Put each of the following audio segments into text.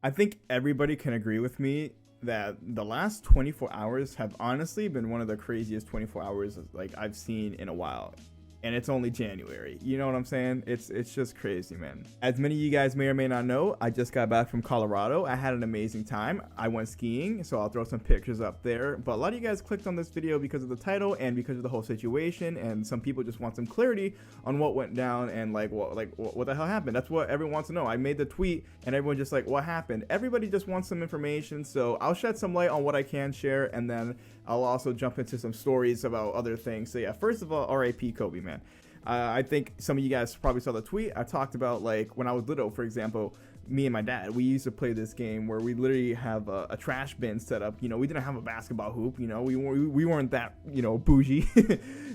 I think everybody can agree with me that the last 24 hours have honestly been one of the craziest 24 hours like I've seen in a while. And it's only January. You know what I'm saying? It's just crazy, man. As many of you guys may or may not know, I just got back from Colorado. I had an amazing time. I went skiing, so I'll throw some pictures up there. But a lot of you guys clicked on this video because of the title and because of the whole situation, and some people just want some clarity on what went down and what the hell happened. That's what everyone wants to know. I made the tweet and everyone just like, what happened? Everybody just wants some information, so I'll shed some light on what I can share, and then I'll also jump into some stories about other things. So yeah, first of all, R.I.P. Kobe, man. I think some of you guys probably saw the tweet. I talked about like when I was little, for example, me and my dad, we used to play this game where we literally have a trash bin set up. You know, we didn't have a basketball hoop. You know, we weren't that, you know, bougie,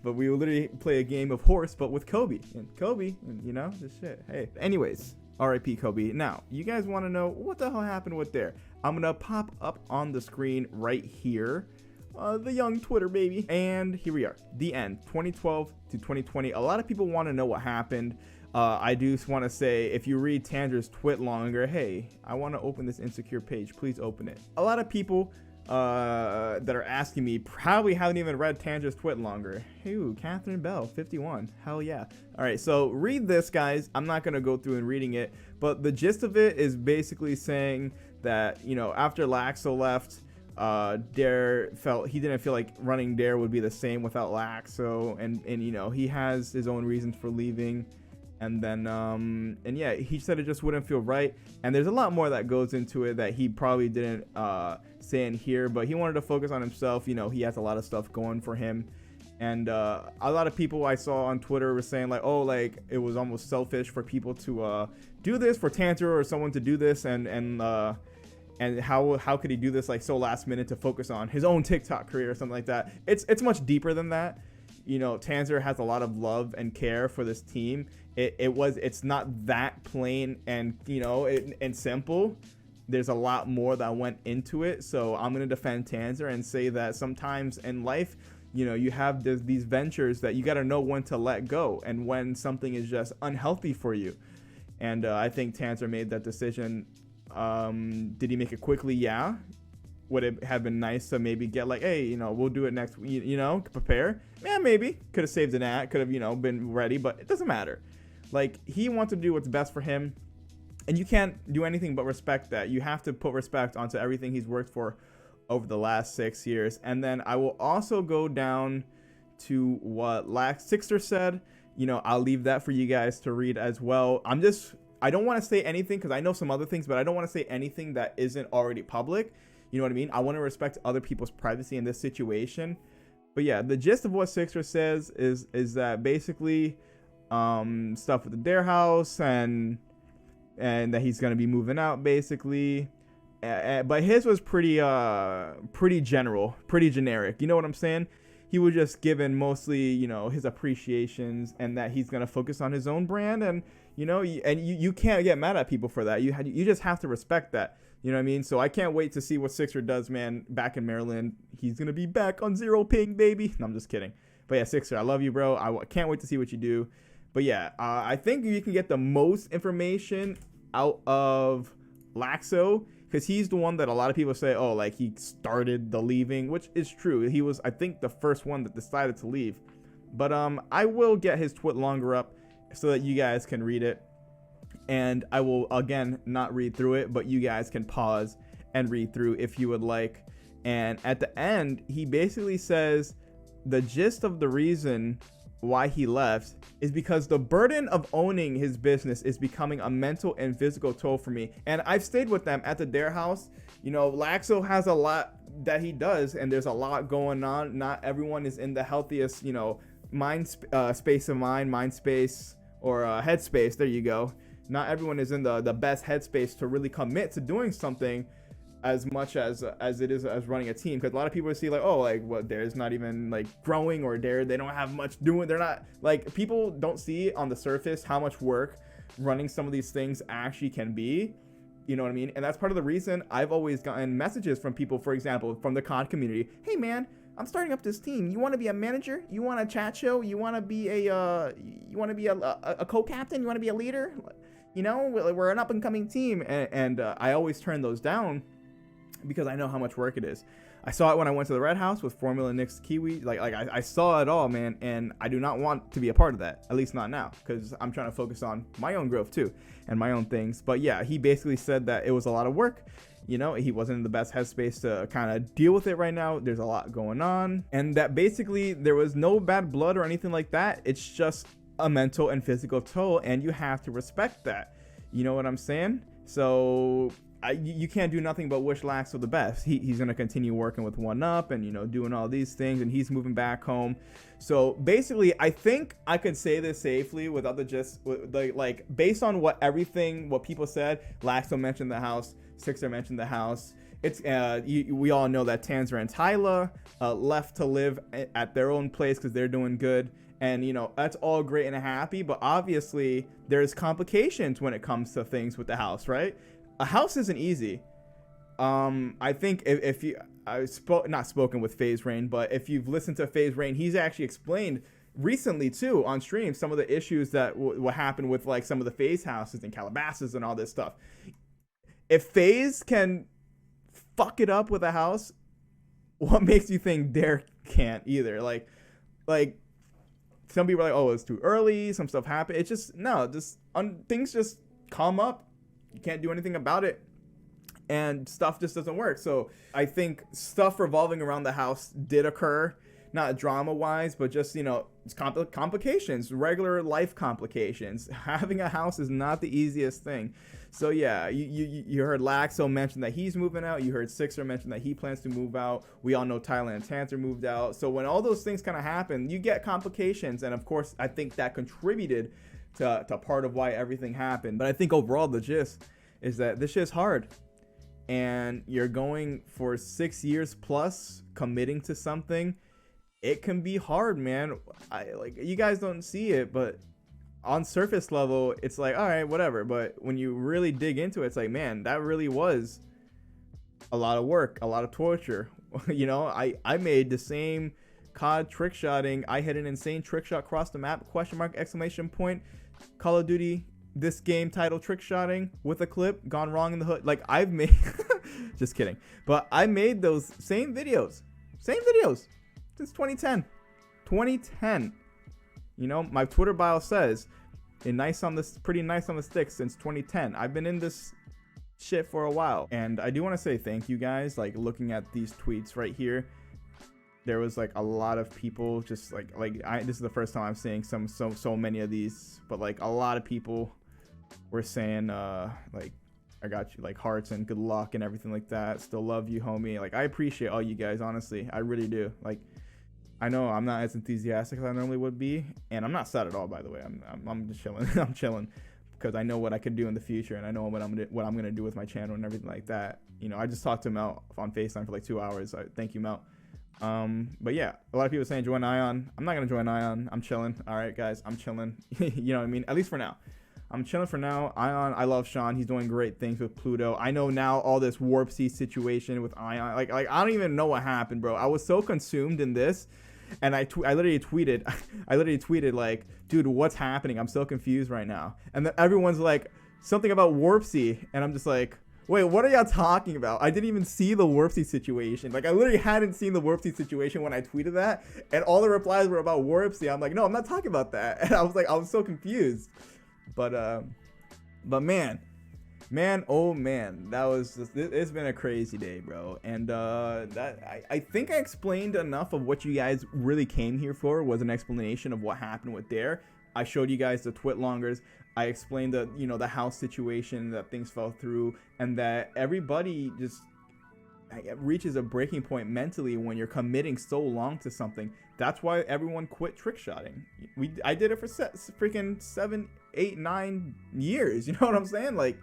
but we would literally play a game of horse, but with Kobe and you know, this shit. Hey, anyways, R.I.P. Kobe. Now, you guys want to know what the hell happened with there? I'm gonna pop up on the screen right here. The young Twitter baby, and here we are, the end, 2012 to 2020. A lot of people want to know what happened. I do want to say, if you read Tanzer's tweet longer, hey, I want to open this insecure page, please open it. A lot of people that are asking me probably haven't even read Tanzer's tweet longer. Hey, Catherine Bell 51, hell yeah. All right, so read this, guys. I'm not gonna go through and reading it, but the gist of it is basically saying that, you know, after Laksoh left, Dare felt he didn't feel like running Dare would be the same without Laksoh, and you know, he has his own reasons for leaving, and then and yeah, he said it just wouldn't feel right, and there's a lot more that goes into it that he probably didn't say in here, but he wanted to focus on himself. You know, he has a lot of stuff going for him, and a lot of people I saw on Twitter were saying like, oh, like it was almost selfish for people to do this, for Tanzer or someone to do this, and how could he do this like so last minute to focus on his own TikTok career or something like that. It's much deeper than that. You know, Tanzer has a lot of love and care for this team. It's not that plain and, you know, and simple. There's a lot more that went into it. So I'm gonna defend Tanzer and say that sometimes in life, you know, you have these ventures that you got to know when to let go and when something is just unhealthy for you. And I think Tanzer made that decision. Did he make it quickly? Yeah. Would it have been nice to maybe get like, hey, you know, we'll do it next week, you know, prepare? Yeah, maybe. Could have saved an ad, could have, you know, been ready, but it doesn't matter. Like, he wants to do what's best for him, and you can't do anything but respect that. You have to put respect onto everything he's worked for over the last 6 years. And then I will also go down to what Sixr said. You know, I'll leave that for you guys to read as well. I don't want to say anything because I know some other things, but I don't want to say anything that isn't already public. You know what I mean? I want to respect other people's privacy in this situation. But yeah, the gist of what Sixr says is that basically stuff with the Dare house and that he's going to be moving out basically. But his was pretty general, pretty generic. You know what I'm saying? He was just given mostly, you know, his appreciations and that he's going to focus on his own brand. And, you know, you can't get mad at people for that. You just have to respect that. You know what I mean? So I can't wait to see what Sixr does, man, back in Maryland. He's going to be back on Zero Ping, baby. No, I'm just kidding. But yeah, Sixr, I love you, bro. I can't wait to see what you do. But yeah, I think you can get the most information out of Laksoh, because he's the one that a lot of people say, oh, like he started the leaving, which is true. He was, I think, the first one that decided to leave. But I will get his tweet longer up so that you guys can read it. And I will, again, not read through it, but you guys can pause and read through if you would like. And at the end, he basically says the gist of the reason why he left is because the burden of owning his business is becoming a mental and physical toll for me. And I've stayed with them at the Dare house. You know, Laksoh has a lot that he does, and there's a lot going on. Not everyone is in the healthiest, you know, space of mind space, or headspace. There you go. Not everyone is in the best headspace to really commit to doing something as much as it is as running a team. Because a lot of people see like, oh, like what, Dare's not even like growing, or they don't have much doing. They're not, like, people don't see on the surface how much work running some of these things actually can be. You know what I mean? And that's part of the reason I've always gotten messages from people, for example, from the COD community. Hey man, I'm starting up this team. You want to be a manager? You want a chat show? You want to be a co-captain? You want to be a leader? you know, we're an up and coming team. And I always turn those down because I know how much work it is. I saw it when I went to the Red House with Formula Nick's Kiwi. Like I saw it all, man, and I do not want to be a part of that, at least not now, because I'm trying to focus on my own growth too and my own things. But yeah, he basically said that it was a lot of work. You know, he wasn't in the best headspace to kind of deal with it right now. There's a lot going on, and that basically there was no bad blood or anything like that. It's just a mental and physical toll, and you have to respect that. You know what I'm saying? So you can't do nothing but wish Laksoh the best. He's going to continue working with One Up and, you know, doing all these things, and he's moving back home. So basically, I think I could say this safely without the just like based on what people said. Laksoh mentioned the house, Sixr mentioned the house. It's we all know that Tanzer and Tyla left to live at their own place because they're doing good. And, you know, that's all great and happy, but obviously there's complications when it comes to things with the house, right? A house isn't easy. I think if you not spoken with FaZe Rain, but if you've listened to FaZe Rain, he's actually explained recently too on stream some of the issues that what happened with like some of the FaZe houses and Calabasas and all this stuff. If FaZe can fuck it up with a house, what makes you think Derek can't either? Like some people are like, oh, it's too early, some stuff happened. It's just things just come up. You can't do anything about it, and stuff just doesn't work. So I think stuff revolving around the house did occur, not drama wise, but just, you know, it's complications, regular life complications. Having a house is not the easiest thing. So yeah, you heard Laksoh mention that he's moving out. You heard Sixr mention that he plans to move out. We all know Tyla and Tanzer moved out. So when all those things kind of happen, you get complications, and of course I think that contributed to part of why everything happened. But I think overall the gist is that this shit's hard, and you're going for 6 years plus committing to something. It can be hard, man. You guys don't see it, but on surface level it's like, all right, whatever. But when you really dig into it, it's like, man, that really was a lot of work, a lot of torture. You know, I made the same COD trick shotting. I hit an insane trick shot across the map, exclamation point, Call of Duty this game title trick shotting with a clip gone wrong in the hood. Like, I've made just kidding, but I made those same videos since 2010. You know, my Twitter bio says pretty nice on the stick since 2010. I've been in this shit for a while, and I do want to say thank you guys. Like, looking at these tweets right here, there was like a lot of people just this is the first time I'm seeing so many of these, but like a lot of people were saying like, I got you, like, hearts and good luck and everything like that. Still love you, homie. Like, I appreciate all you guys, honestly. I really do. Like, I know I'm not as enthusiastic as I normally would be, and I'm not sad at all, by the way. I'm just chilling. I'm chilling because I know what I could do in the future, and I know what I'm gonna do with my channel and everything like that. You know, I just talked to Mel on FaceTime for like 2 hours. Thank you, Mel. But yeah, a lot of people saying join Ion. I'm not gonna join Ion. I'm chilling. All right, guys, I'm chilling. You know what I mean? At least for now. I'm chilling for now. Ion, I love Sean. He's doing great things with Pluto. I know now all this Warp C situation with Ion. Like I don't even know what happened, bro. I was so consumed in this, and I literally tweeted like, dude, what's happening? I'm so confused right now. And then everyone's like, something about Warp C, and I'm just like, wait, what are y'all talking about? I didn't even see the Warp C situation. Like, I literally hadn't seen the Warp C situation when I tweeted that, and all the replies were about Warp C. I'm like, no, I'm not talking about that. And I was so confused. But man, oh man, it's been a crazy day, bro. And I think I explained enough of what you guys really came here for. Was an explanation of what happened with Dare. I showed you guys the twit longers. I explained the house situation, that things fell through, and that everybody just reaches a breaking point mentally when you're committing so long to something. That's why everyone quit trick shotting. I did it for freaking 7, 8, 9 years. You know what I'm saying? Like,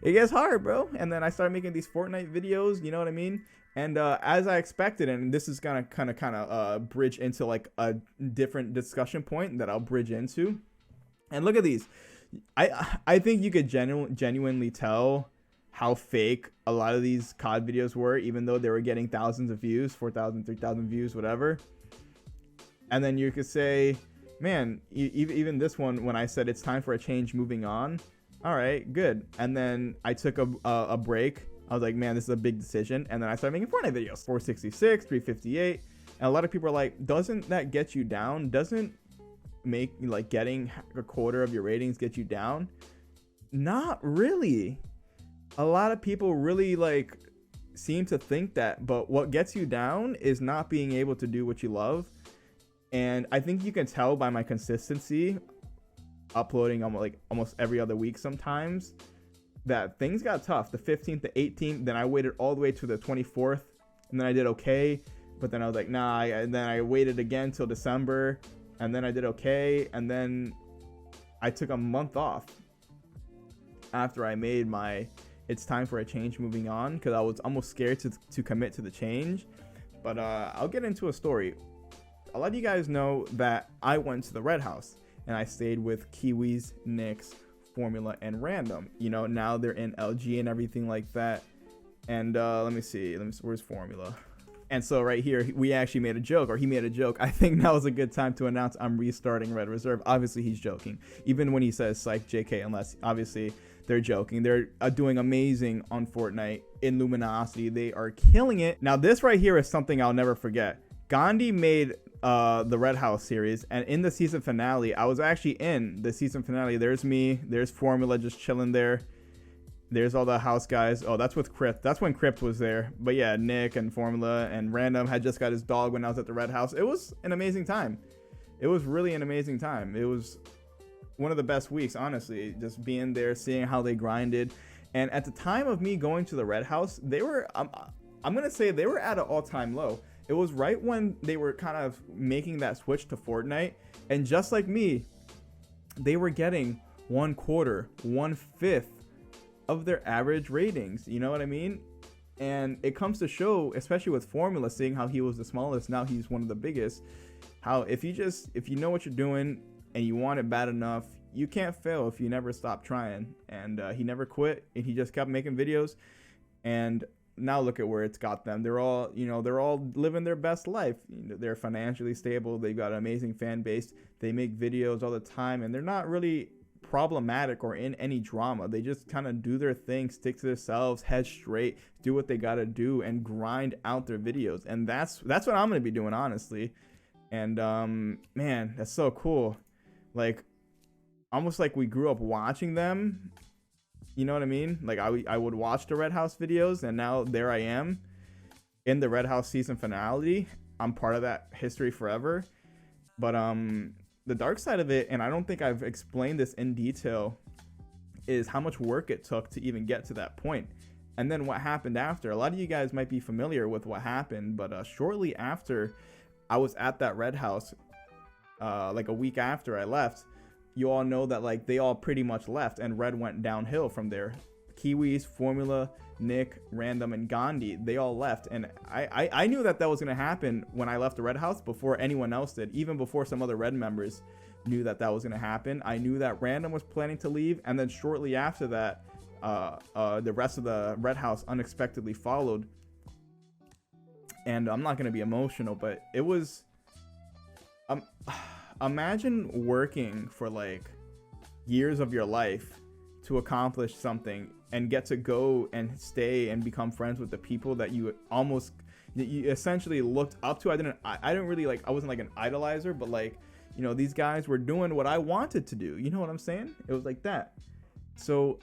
it gets hard, bro. And then I started making these Fortnite videos. You know what I mean? And as I expected, and this is gonna kind of bridge into like a different discussion point that I'll bridge into. And look at these. I think you could genuinely tell how fake a lot of these COD videos were, even though they were getting thousands of views, 4,000, 3,000 views, whatever. And then you could say, man, even this one, when I said it's time for a change, moving on, all right, good. And then I took a break. I was like, man, this is a big decision. And then I started making Fortnite videos. 466, 358. And a lot of people are like, doesn't that get you down? Doesn't make like getting a quarter of your ratings get you down? Not really. A lot of people really like seem to think that, but what gets you down is not being able to do what you love. And I think you can tell by my consistency, uploading almost every other week sometimes, that things got tough. The 15th, the 18th, then I waited all the way to the 24th, and then I did okay. But then I was like, nah, and then I waited again till December, and then I did okay. And then I took a month off after I made my it's time for a change moving on, because I was almost scared to commit to the change. But I'll get into a story. A lot of you guys know that I went to the Red House and I stayed with Kiwis, Nicks, Formula, and Random. You know, now they're in LG and everything like that. And let me see, where's Formula? And so right here, we actually made a joke, or he made a joke. I think now is a good time to announce I'm restarting Red Reserve. Obviously, he's joking. Even when he says psych JK, unless obviously they're joking. They're doing amazing on Fortnite in Luminosity. They are killing it. Now, this right here is something I'll never forget. Gandhi made the Red House series, and in the season finale, I was actually in the season finale. There's me. There's Formula just chilling there. There's all the house guys. Oh, that's with Crypt. That's when Crypt was there. But yeah, Nick and Formula and Random had just got his dog when I was at the Red House. It was an amazing time. It was really an amazing time. It was one of the best weeks, honestly, just being there, seeing how they grinded. And at the time of me going to the Red House, they were, I'm going to say they were at an all-time low. It was right when they were kind of making that switch to Fortnite. And just like me, they were getting 1/4, 1/5 of their average ratings. You know what I mean? And it comes to show, especially with Formula, seeing how he was the smallest, now he's one of the biggest, how if you know what you're doing and you want it bad enough, you can't fail if you never stop trying. And he never quit, and he just kept making videos. And now look at where it's got them. They're all living their best life. They're financially stable. They've got an amazing fan base. They make videos all the time, and they're not really problematic or in any drama. They just kind of do their thing, stick to themselves, head straight, do what they gotta do, and grind out their videos. And that's what I'm gonna be doing, honestly. And man, that's so cool. Like, almost like we grew up watching them. You know what I mean? Like I would watch the Red House videos, and now there I am in the Red House season finale. I'm part of that history forever. But the dark side of it, and I don't think I've explained this in detail, is how much work it took to even get to that point. And then what happened after. A lot of you guys might be familiar with what happened, but shortly after I was at that Red House, like a week after I left, you all know that like they all pretty much left, and Red went downhill from there. Kiwis, Formula, Nick, Random, and Gandhi, they all left. And I knew that was going to happen when I left the Red House before anyone else did, even before some other Red members knew that was going to happen. I knew that Random was planning to leave, and then shortly after that, the rest of the Red House unexpectedly followed. And I'm not going to be emotional, but it was... imagine working for like years of your life to accomplish something and get to go and stay and become friends with the people that you essentially looked up to. I didn't really like, I wasn't like an idolizer, but like, you know, these guys were doing what I wanted to do. You know what I'm saying? It was like that. So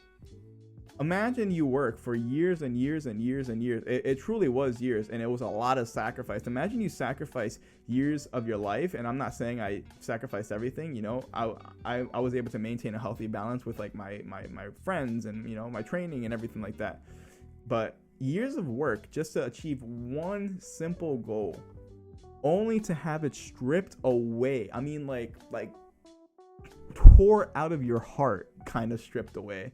imagine you work for years and years and years and years. It truly was years, and it was a lot of sacrifice. Imagine you sacrifice years of your life, and I'm not saying I sacrificed everything. You know, I was able to maintain a healthy balance with like my friends and, you know, my training and everything like that. But years of work just to achieve one simple goal, only to have it stripped away. I mean, like tore out of your heart, kind of stripped away.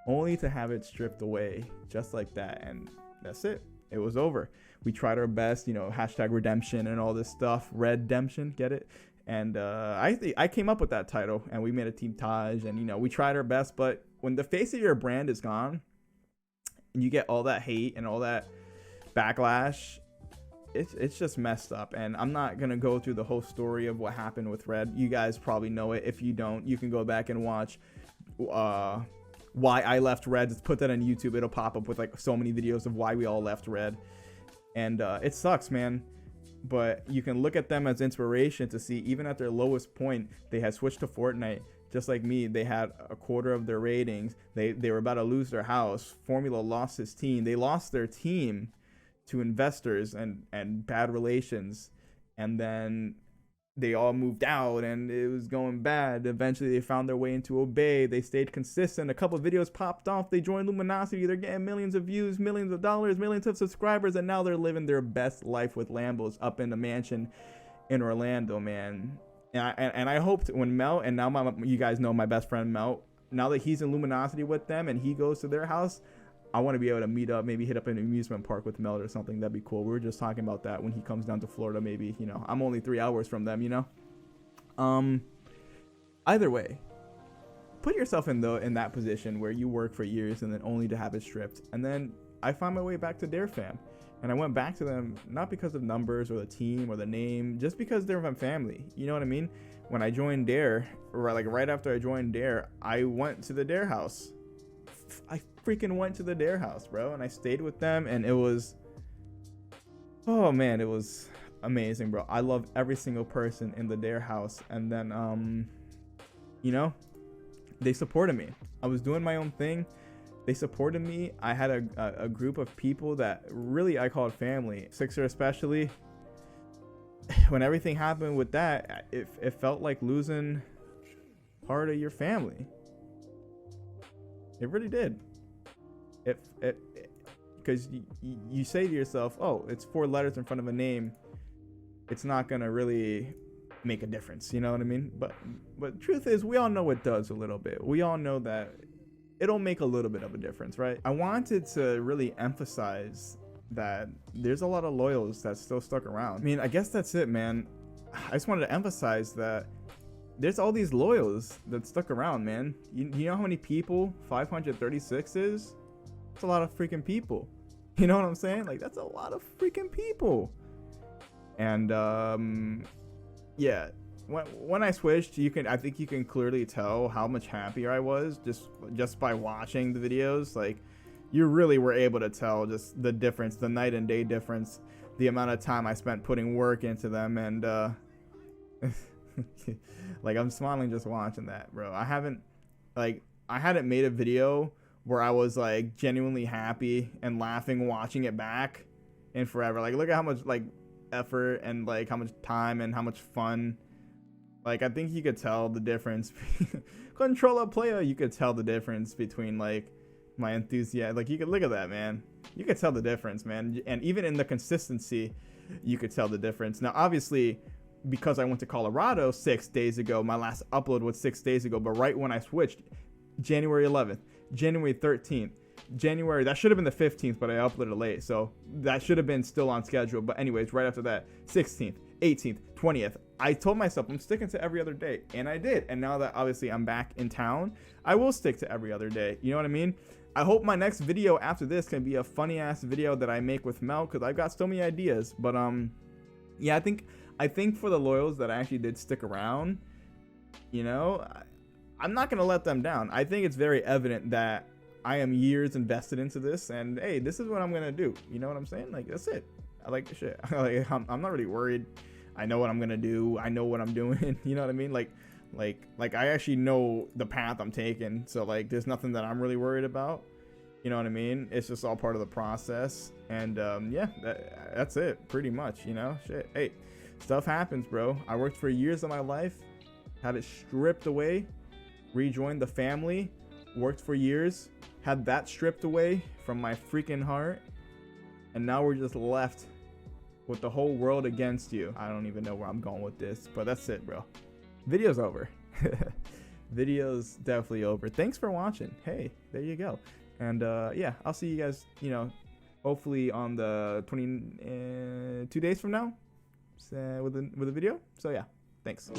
Only to have it stripped away just like that, and that's it. It was over. We tried our best, you know, hashtag redemption and all this stuff. Redemption, get it? And I came up with that title, and we made a Team Taj, and, you know, we tried our best. But when the face of your brand is gone, and you get all that hate and all that backlash, it's just messed up. And I'm not gonna go through the whole story of what happened with Red. You guys probably know it. If you don't, you can go back and watch why I left Red. Just put that on YouTube. It'll pop up with like so many videos of why we all left Red. And it sucks, man. But you can look at them as inspiration to see even at their lowest point, they had switched to Fortnite. Just like me, they had a quarter of their ratings. They were about to lose their house. Formula lost his team. They lost their team to investors and bad relations. And then they all moved out and it was going bad. Eventually they found their way into Obey. They stayed consistent. A couple of videos popped off. They joined Luminosity. They're getting millions of views, millions of dollars, millions of subscribers, and now they're living their best life with Lambos up in the mansion in Orlando, man. And I hoped when Mel, and now you guys know my best friend Mel, now that he's in Luminosity with them and he goes to their house, I want to be able to meet up, maybe hit up an amusement park with Mel or something. That'd be cool. We were just talking about that when he comes down to Florida, maybe, you know. I'm only 3 hours from them, you know. Either way, put yourself in that position where you work for years and then only to have it stripped. And then I found my way back to Dare Fam. And I went back to them, not because of numbers or the team or the name, just because they're my family. You know what I mean? When I joined Dare, or like right after I joined Dare, I went to the Dare house. I freaking went to the Dare house, bro. And I stayed with them and it was, oh man, it was amazing, bro. I love every single person in the Dare house. And then, you know, they supported me. I was doing my own thing. They supported me. I had a group of people that really I called family. Sixr especially. When everything happened with that, it felt like losing part of your family. It really did. Because you say to yourself, oh, it's 4 letters in front of a name. It's not gonna really make a difference. You know what I mean? But the truth is, we all know it does a little bit. We all know that it'll make a little bit of a difference, right? I wanted to really emphasize that there's a lot of loyals that still stuck around. I mean, I guess that's it, man. I just wanted to emphasize that there's all these loyals that stuck around, man. You know how many people 536 is? It's a lot of freaking people. You know what I'm saying? Like, that's a lot of freaking people. And yeah. When I switched, I think you can clearly tell how much happier I was just by watching the videos. Like, you really were able to tell just the difference, the night and day difference, the amount of time I spent putting work into them. And like, I'm smiling just watching that, bro. I hadn't made a video where I was like genuinely happy and laughing watching it back in forever. Like, look at how much like effort and like how much time and how much fun. Like, I think you could tell the difference. Controller player, you could tell the difference between like my enthusiasm. Like, you could look at that, man. You could tell the difference, man. And even in the consistency, you could tell the difference. Now, obviously, because I went to Colorado 6 days ago, my last upload was 6 days ago. But right when I switched, January 11th, January 13th, January, that should have been the 15th, but I uploaded late. So that should have been still on schedule. But anyways, right after that, 16th, 18th, 20th, I told myself I'm sticking to every other day, and I did. And now that obviously I'm back in town, I will stick to every other day. You know what I mean? I hope my next video after this can be a funny ass video that I make with Mel, because I've got so many ideas. But yeah, I think for the loyals that actually did stick around, you know, I'm not gonna let them down. I think it's very evident that I am years invested into this, and hey, this is what I'm gonna do. You know what I'm saying? Like, that's it. I like the shit. Like, I'm not really worried. I know what I'm gonna do. I know what I'm doing. You know what I mean? Like I actually know the path I'm taking. So like, there's nothing that I'm really worried about. You know what I mean? It's just all part of the process. And yeah, that's it, pretty much. You know, shit. Hey, stuff happens, bro. I worked for years of my life, had it stripped away, rejoined the family, worked for years, had that stripped away from my freaking heart, and now we're just left with the whole world against you. I don't even know where I'm going with this, but that's it, bro. Video's over. Video's definitely over. Thanks for watching. Hey, there you go. And yeah, I'll see you guys, you know, hopefully on the 2 days from now with a video. So yeah, thanks.